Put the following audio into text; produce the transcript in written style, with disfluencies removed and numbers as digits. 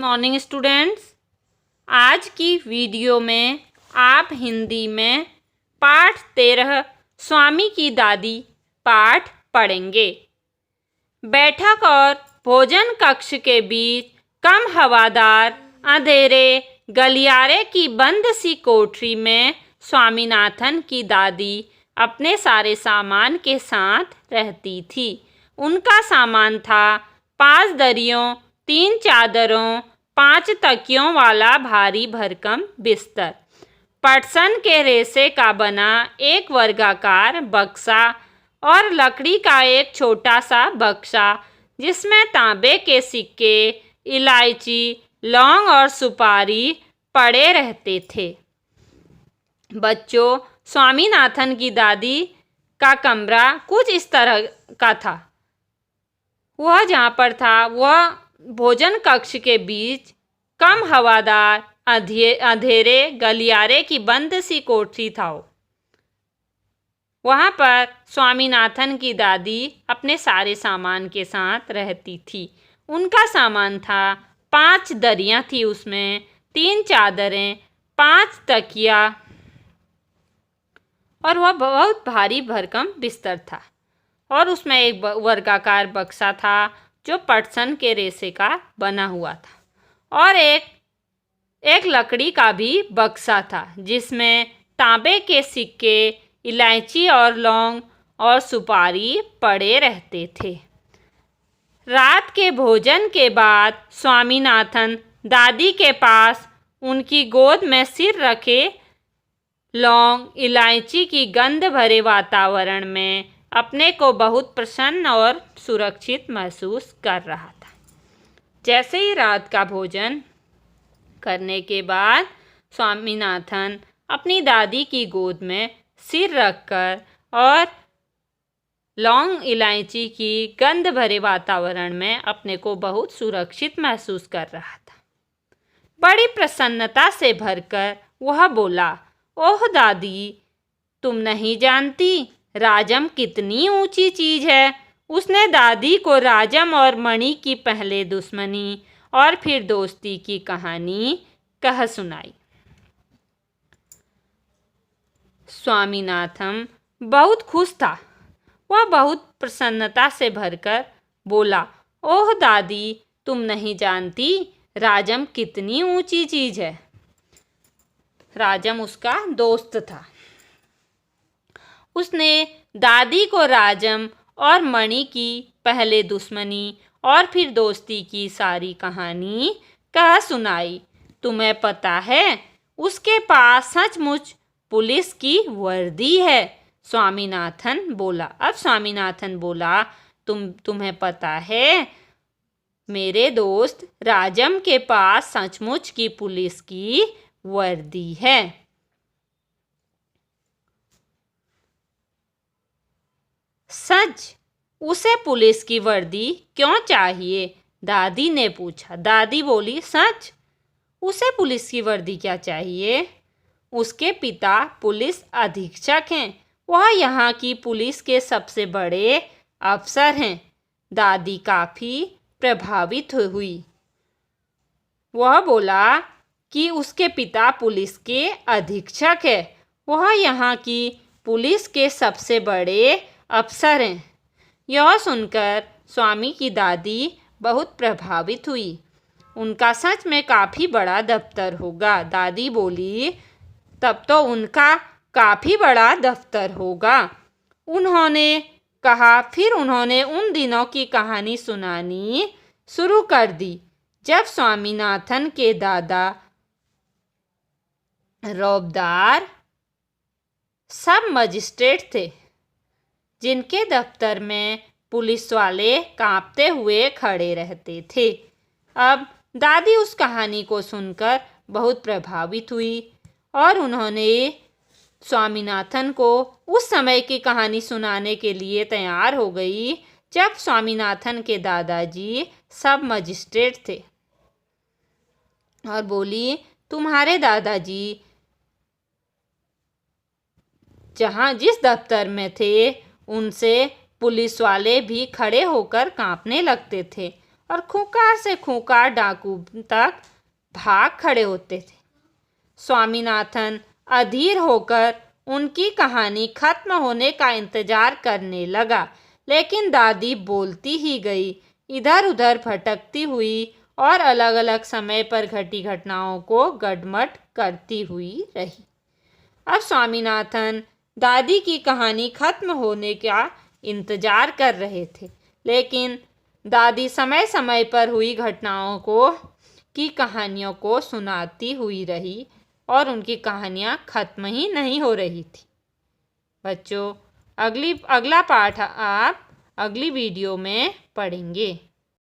Morning students. आज की video में आप हिंदी में पाठ 13 स्वामी की दादी पाठ पढ़ेंगे। बैठक और भोजन कक्ष के बीच कम हवादार अंधेरे गलियारे की बंद सी कोठरी में स्वामीनाथन की दादी अपने सारे सामान के साथ रहती थी। उनका सामान था 5 दरियों, 3 चादरों, 5 तकियों वाला भारी भरकम बिस्तर, पटसन के रेशे का बना एक वर्गाकार बक्सा और लकड़ी का एक छोटा सा बक्सा जिसमें तांबे के सिक्के, इलायची, लौंग और सुपारी पड़े रहते थे। बच्चों, स्वामीनाथन की दादी का कमरा कुछ इस तरह का था। वह जहाँ पर था वह भोजन कक्ष के बीच कम हवादार अंधेरे गलियारे की बंद सी कोठरी था। वहाँ पर स्वामीनाथन की दादी अपने सारे सामान के साथ रहती थी। उनका सामान था 5 दरियाँ थी, उसमें 3 चादरें, 5 तकिया और वह बहुत भारी भरकम बिस्तर था। और उसमें एक वर्गाकार बक्सा था जो पटसन के रेशे का बना हुआ था और एक लकड़ी का भी बक्सा था जिसमें तांबे के सिक्के, इलायची और लौंग और सुपारी पड़े रहते थे। रात के भोजन के बाद स्वामीनाथन दादी के पास उनकी गोद में सिर रखे लौंग इलायची की गंध भरे वातावरण में अपने को बहुत प्रसन्न और सुरक्षित महसूस कर रहा था। जैसे ही रात का भोजन करने के बाद स्वामीनाथन अपनी दादी की गोद में सिर रखकर और लौंग इलायची की गंध भरे वातावरण में अपने को बहुत सुरक्षित महसूस कर रहा था। बड़ी प्रसन्नता से भरकर वह बोला, ओह दादी, तुम नहीं जानती राजम कितनी ऊंची चीज है। उसने दादी को राजम और मणि की पहले दुश्मनी और फिर दोस्ती की कहानी कह सुनाई। स्वामीनाथन बहुत खुश था। वह बहुत प्रसन्नता से भरकर बोला, ओह दादी, तुम नहीं जानती राजम कितनी ऊंची चीज है। राजम उसका दोस्त था। उसने दादी को राजम और मणि की पहले दुश्मनी और फिर दोस्ती की सारी कहानी कह सुनाई। तुम्हें पता है उसके पास सचमुच पुलिस की वर्दी है। स्वामीनाथन बोला। अब स्वामीनाथन बोला, तुम्हें पता है मेरे दोस्त राजम के पास सचमुच की पुलिस की वर्दी है। सच? उसे पुलिस की वर्दी क्यों चाहिए? दादी ने पूछा। दादी बोली, सच? उसे पुलिस की वर्दी क्या चाहिए? उसके पिता पुलिस अधीक्षक हैं। वह यहाँ की पुलिस के सबसे बड़े अफसर हैं। दादी काफ़ी प्रभावित हुई। वह बोला कि उसके पिता पुलिस के अधीक्षक है। वह यहाँ की पुलिस के सबसे बड़े अफसर हैं। यह सुनकर स्वामी की दादी बहुत प्रभावित हुई। उनका सच में काफ़ी बड़ा दफ्तर होगा। दादी बोली, तब तो उनका काफ़ी बड़ा दफ्तर होगा। उन्होंने कहा। फिर उन्होंने उन दिनों की कहानी सुनानी शुरू कर दी जब स्वामीनाथन के दादा रौबदार सब मजिस्ट्रेट थे, जिनके दफ्तर में पुलिस वाले कांपते हुए खड़े रहते थे। अब दादी उस कहानी को सुनकर बहुत प्रभावित हुई और उन्होंने स्वामीनाथन को उस समय की कहानी सुनाने के लिए तैयार हो गई जब स्वामीनाथन के दादाजी सब मजिस्ट्रेट थे और बोली, तुम्हारे दादाजी जिस दफ्तर में थे उनसे पुलिस वाले भी खड़े होकर कांपने लगते थे और खूंखार से खूंखार डाकू तक भाग खड़े होते थे। स्वामीनाथन अधीर होकर उनकी कहानी खत्म होने का इंतजार करने लगा, लेकिन दादी बोलती ही गई, इधर उधर भटकती हुई और अलग अलग समय पर घटी घटनाओं को गडमड करती हुई रही। अब स्वामीनाथन दादी की कहानी खत्म होने का इंतजार कर रहे थे, लेकिन दादी समय समय पर हुई घटनाओं की कहानियों को सुनाती हुई रही और उनकी कहानियाँ खत्म ही नहीं हो रही थी। बच्चों, अगला पाठ आप अगली वीडियो में पढ़ेंगे।